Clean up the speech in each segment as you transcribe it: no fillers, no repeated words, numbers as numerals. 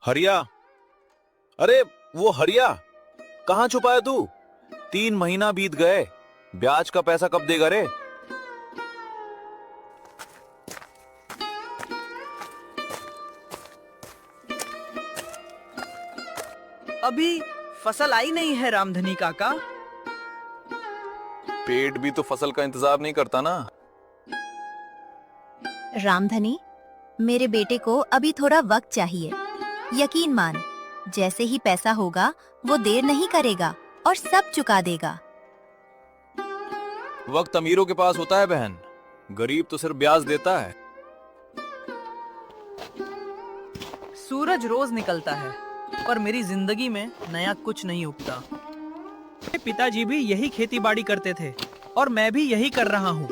हरिया, अरे वो हरिया, कहाँ छुपा है तू? 3 महीना बीत गए, ब्याज का पैसा कब देगा रे? अभी फसल आई नहीं है रामधनी काका। पेट भी तो फसल का इंतजार नहीं करता ना। रामधनी, मेरे बेटे को अभी थोड़ा वक्त चाहिए। यकीन मान, जैसे ही पैसा होगा वो देर नहीं करेगा और सब चुका देगा। वक्त अमीरों के पास होता है बहन, गरीब तो सिर्फ ब्याज देता है। सूरज रोज निकलता है पर मेरी जिंदगी में नया कुछ नहीं उगता। मेरे पिताजी भी यही खेती बाड़ी करते थे और मैं भी यही कर रहा हूँ।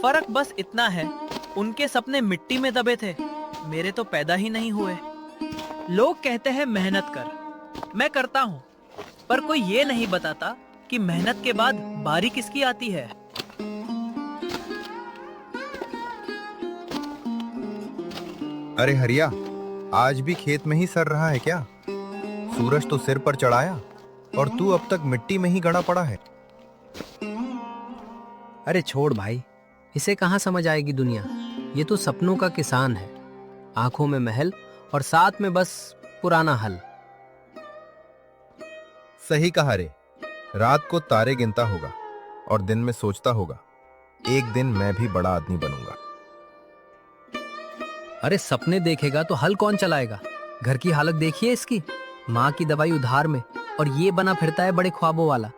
फर्क बस इतना है, उनके सपने मिट्टी में दबे थे, मेरे तो पैदा ही नहीं हुए। लोग कहते हैं मेहनत कर, मैं करता हूँ, पर कोई ये नहीं बताता कि मेहनत के बाद बारी किसकी आती है। अरे हरिया, आज भी खेत में ही सर रहा है क्या? सूरज तो सिर पर चढ़ाया और तू अब तक मिट्टी में ही गड़ा पड़ा है। अरे छोड़ भाई, इसे कहाँ समझ आएगी दुनिया। ये तो सपनों का किसान है, आंखों में महल और साथ में बस पुराना हल। सही कहा रे। रात को तारे गिनता होगा और दिन में सोचता होगा, एक दिन मैं भी बड़ा आदमी बनूंगा। अरे सपने देखेगा तो हल कौन चलाएगा? घर की हालत देखिए इसकी, माँ की दवाई उधार में, और ये बना फिरता है बड़े ख्वाबों वाला।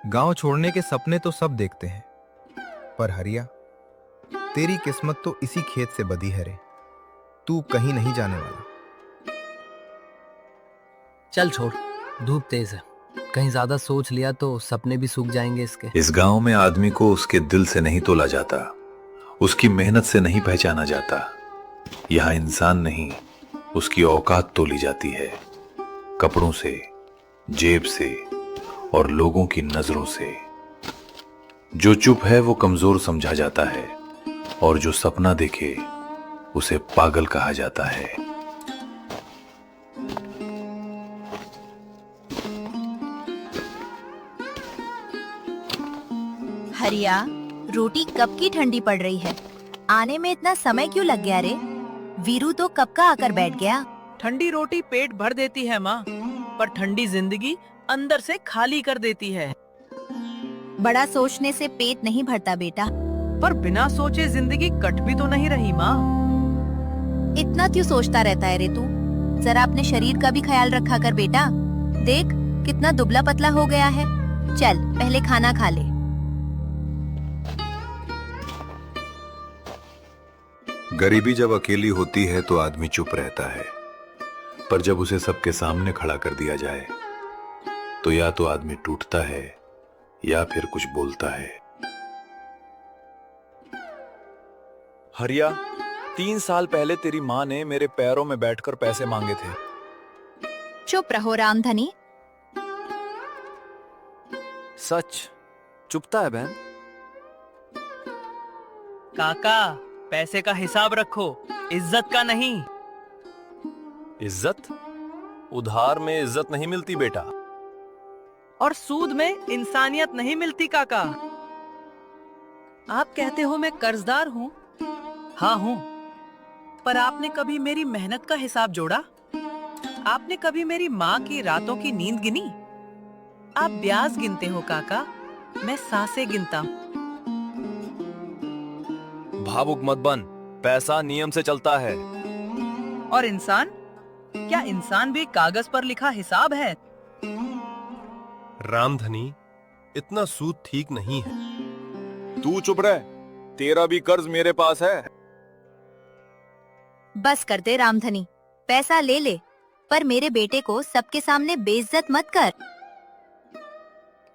गांव छोड़ने के सपने तो सब देखते हैं, पर हरिया, तेरी किस्मत तो इसी खेत से बधी है रे। तू कहीं नहीं जाने वाला। चल छोड़, धूप तेज है, कहीं ज्यादा सोच लिया तो सपने भी सूख जाएंगे इसके। इस गांव में आदमी को उसके दिल से नहीं तोला जाता, उसकी मेहनत से नहीं पहचाना जाता। यहाँ इंसान नहीं, उसकी औकात तोली जाती है, कपड़ों से, जेब से और लोगों की नजरों से। जो चुप है वो कमजोर समझा जाता है और जो सपना देखे उसे पागल कहा जाता है। हरिया, रोटी कब की ठंडी पड़ रही है? आने में इतना समय क्यों लग गया रे? वीरू तो कब का आकर बैठ गया। ठंडी रोटी पेट भर देती है माँ, पर ठंडी जिंदगी अंदर से खाली कर देती है। बड़ा सोचने से पेट नहीं भरता बेटा। पर बिना सोचे जिंदगी कट भी तो नहीं रही माँ। इतना क्यों सोचता रहता है रे तू? जरा अपने शरीर का भी ख्याल रखा कर बेटा। देख कितना दुबला पतला हो गया है। चल पहले खाना खा ले। गरीबी जब अकेली होती है तो आदमी चुप रहता है, पर जब उसे सबके सामने खड़ा कर दिया जाए तो या तो आदमी टूटता है या फिर कुछ बोलता है। हरिया, 3 साल पहले तेरी माँ ने मेरे पैरों में बैठकर पैसे मांगे थे। चुप रहो रामधनी। सच चुपता है बहन। काका, पैसे का हिसाब रखो, इज्जत का नहीं। इज्जत? उधार में इज्जत नहीं मिलती बेटा। और सूद में इंसानियत नहीं मिलती काका। आप कहते हो मैं कर्जदार हूँ। हाँ हूँ, पर आपने कभी मेरी मेहनत का हिसाब जोड़ा? आपने कभी मेरी माँ की रातों की नींद गिनी? आप ब्याज गिनते हो काका, मैं सांसें गिनता हूँ। भावुक मत बन, पैसा नियम से चलता है। और इंसान? क्या इंसान भी कागज पर लिखा हिसाब है? रामधनी, इतना सूद ठीक नहीं है। तू चुप रह, तेरा भी कर्ज मेरे पास है। बस कर दे रामधनी, पैसा ले ले, पर मेरे बेटे को सबके सामने बेइज्जत मत कर।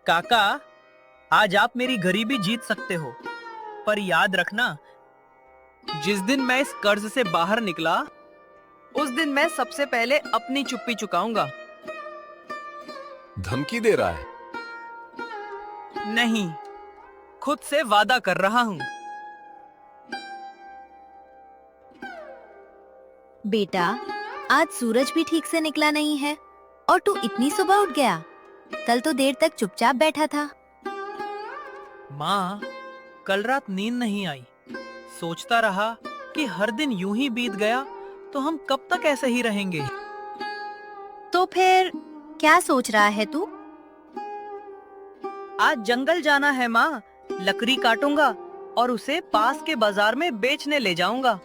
काका, आज आप मेरी गरीबी जीत सकते हो, पर याद रखना, जिस दिन मैं इस कर्ज से बाहर निकला, उस दिन मैं सबसे पहले अपनी चुप्पी चुकाऊंगा। धमकी दे रहा है? नहीं, खुद से वादा कर रहा हूँ। बेटा, आज सूरज भी ठीक से निकला नहीं है और तू इतनी सुबह उठ गया। कल तो देर तक चुपचाप बैठा था। माँ, कल रात नींद नहीं आई। सोचता रहा कि हर दिन यूं ही बीत गया तो हम कब तक ऐसे ही रहेंगे। तो फिर क्या सोच रहा है तू? आज जंगल जाना है माँ, लकड़ी काटूंगा और उसे पास के बाजार में बेचने ले जाऊंगा।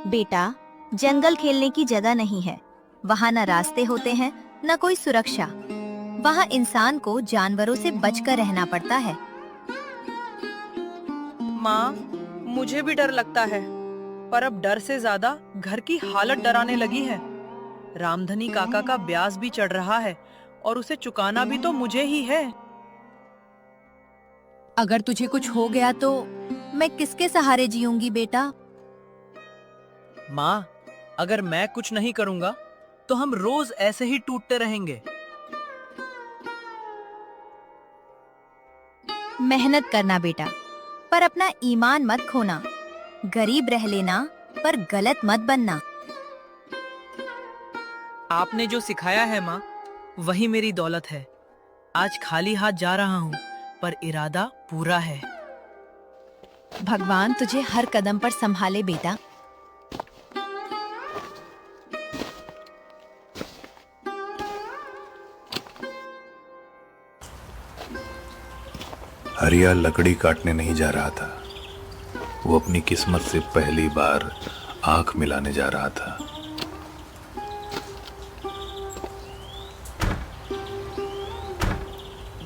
बेटा, जंगल खेलने की जगह नहीं है। वहाँ न रास्ते होते हैं न कोई सुरक्षा। वहाँ इंसान को जानवरों से बचकर रहना पड़ता है। माँ, मुझे भी डर लगता है, पर अब डर से ज्यादा घर की हालत डराने लगी है। रामधनी काका का ब्याज भी चढ़ रहा है और उसे चुकाना भी तो मुझे ही है। अगर तुझे कुछ हो गया तो मैं किसके सहारे जीऊंगी बेटा? माँ, अगर मैं कुछ नहीं करूँगा तो हम रोज ऐसे ही टूटते रहेंगे। मेहनत करना बेटा, पर अपना ईमान मत खोना। गरीब रह लेना, पर गलत मत बनना। आपने जो सिखाया है माँ, वही मेरी दौलत है। आज खाली हाथ जा रहा हूँ, पर इरादा पूरा है। भगवान तुझे हर कदम पर संभाले बेटा। हरिया लकड़ी काटने नहीं जा रहा था। वो अपनी किस्मत से पहली बार आंख मिलाने जा रहा था।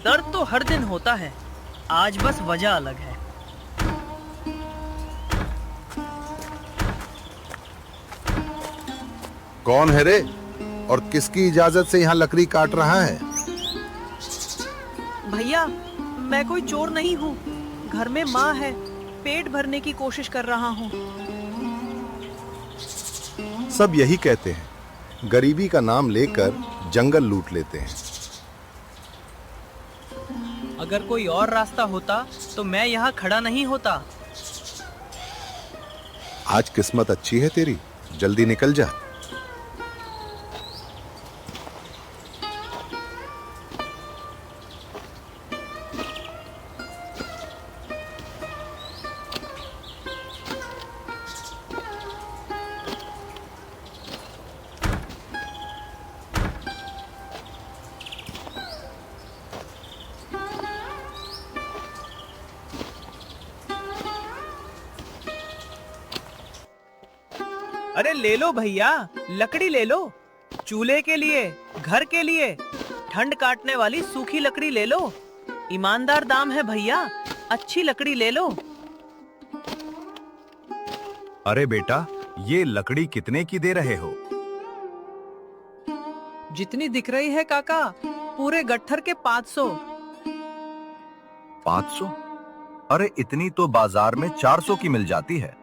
दर्द तो हर दिन होता है, आज बस वजह अलग है। कौन है रे और किसकी इजाजत से यहाँ लकड़ी काट रहा है? भैया, मैं कोई चोर नहीं हूँ। घर में माँ है, पेट भरने की कोशिश कर रहा हूँ। सब यही कहते हैं, गरीबी का नाम लेकर जंगल लूट लेते हैं। अगर कोई और रास्ता होता तो मैं यहाँ खड़ा नहीं होता। आज किस्मत अच्छी है तेरी, जल्दी निकल जा। अरे ले लो भैया, लकड़ी ले लो। चूल्हे के लिए, घर के लिए, ठंड काटने वाली सूखी लकड़ी ले लो। ईमानदार दाम है भैया, अच्छी लकड़ी ले लो। अरे बेटा, ये लकड़ी कितने की दे रहे हो? जितनी दिख रही है काका, पूरे गट्ठर के 500। 500? अरे इतनी तो बाजार में 400 की मिल जाती है।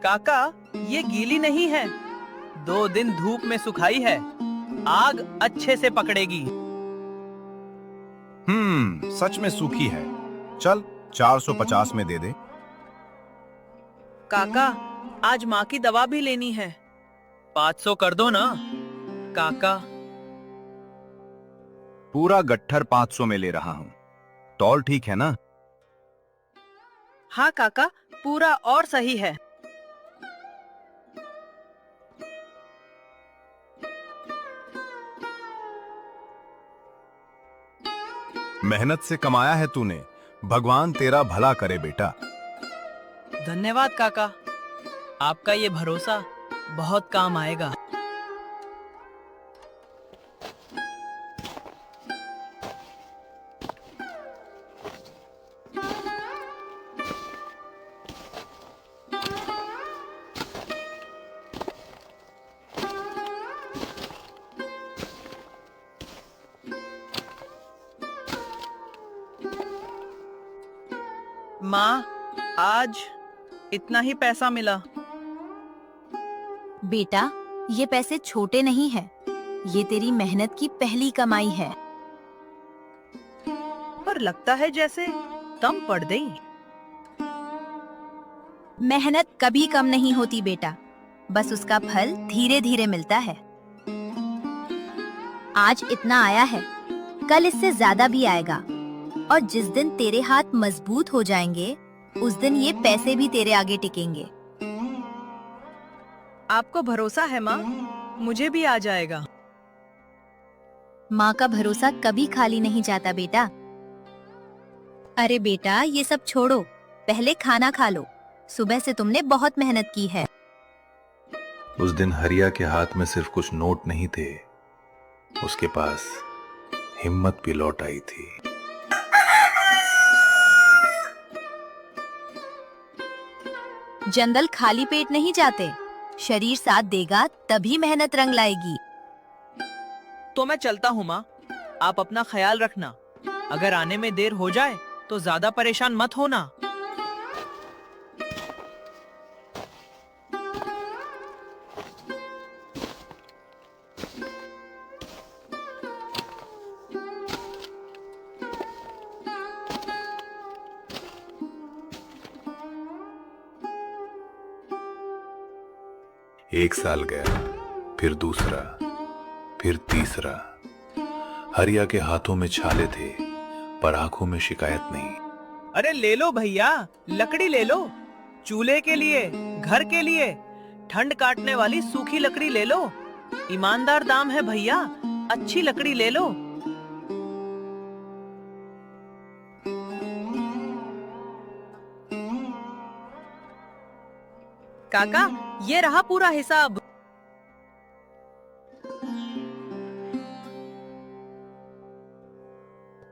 काका, ये गीली नहीं है, 2 दिन धूप में सुखाई है, आग अच्छे से पकड़ेगी। सच में सूखी है। चल 450 में दे दे। काका, आज माँ की दवा भी लेनी है, 500 कर दो ना। काका, पूरा गट्ठर 500 में ले रहा हूँ। तौल ठीक है ना? हाँ काका, पूरा और सही है। मेहनत से कमाया है तूने, भगवान तेरा भला करे बेटा। धन्यवाद काका, आपका ये भरोसा बहुत काम आएगा। माँ, आज इतना ही पैसा मिला। बेटा, ये पैसे छोटे नहीं हैं। ये तेरी मेहनत की पहली कमाई है। पर लगता है जैसे दम पड़ गई। मेहनत कभी कम नहीं होती बेटा, बस उसका फल धीरे धीरे मिलता है। आज इतना आया है, कल इससे ज्यादा भी आएगा, और जिस दिन तेरे हाथ मजबूत हो जाएंगे उस दिन ये पैसे भी तेरे आगे टिकेंगे। आपको भरोसा है माँ, मुझे भी आ जाएगा। माँ का भरोसा कभी खाली नहीं जाता बेटा। अरे बेटा, ये सब छोड़ो, पहले खाना खा लो। सुबह से तुमने बहुत मेहनत की है। उस दिन हरिया के हाथ में सिर्फ कुछ नोट नहीं थे, उसके पास हिम्मत भी लौट आई थी। जंगल खाली पेट नहीं जाते, शरीर साथ देगा तभी मेहनत रंग लाएगी। तो मैं चलता हूँ माँ, आप अपना ख्याल रखना। अगर आने में देर हो जाए तो ज्यादा परेशान मत होना। एक साल गया, फिर दूसरा, फिर तीसरा। हरिया के हाथों में छाले थे पर आंखों में शिकायत नहीं। अरे ले लो भैया, लकड़ी ले लो, चूल्हे के लिए, घर के लिए। ठंड काटने वाली सूखी लकड़ी ले लो, ईमानदार दाम है भैया, अच्छी लकड़ी ले लो। काका, ये रहा पूरा हिसाब।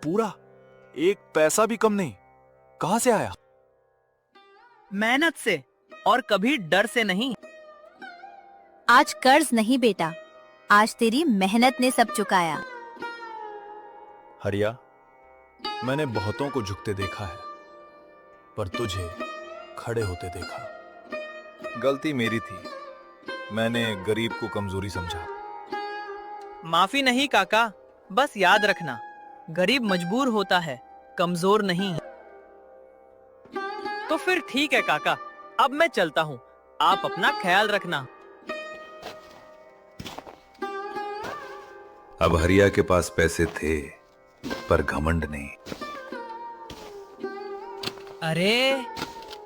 पूरा? एक पैसा भी कम नहीं। कहां से आया? मेहनत से, और कभी डर से नहीं। आज कर्ज नहीं बेटा, आज तेरी मेहनत ने सब चुकाया। हरिया, मैंने बहुतों को झुकते देखा है, पर तुझे खड़े होते देखा। गलती मेरी थी, मैंने गरीब को कमजोरी समझा। माफी नहीं काका, बस याद रखना, गरीब मजबूर होता है, कमजोर नहीं। तो फिर ठीक है काका, अब मैं चलता हूँ, आप अपना ख्याल रखना। अब हरिया के पास पैसे थे पर घमंड नहीं। अरे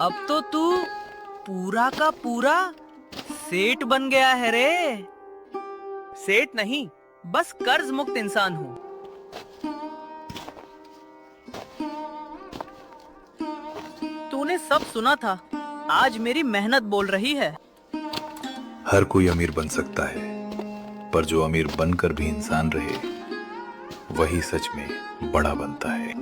अब तो तू पूरा का पूरा सेठ बन गया है रे। सेठ नहीं, बस कर्ज मुक्त इंसान हूँ। तूने सब सुना था, आज मेरी मेहनत बोल रही है। हर कोई अमीर बन सकता है, पर जो अमीर बनकर भी इंसान रहे, वही सच में बड़ा बनता है।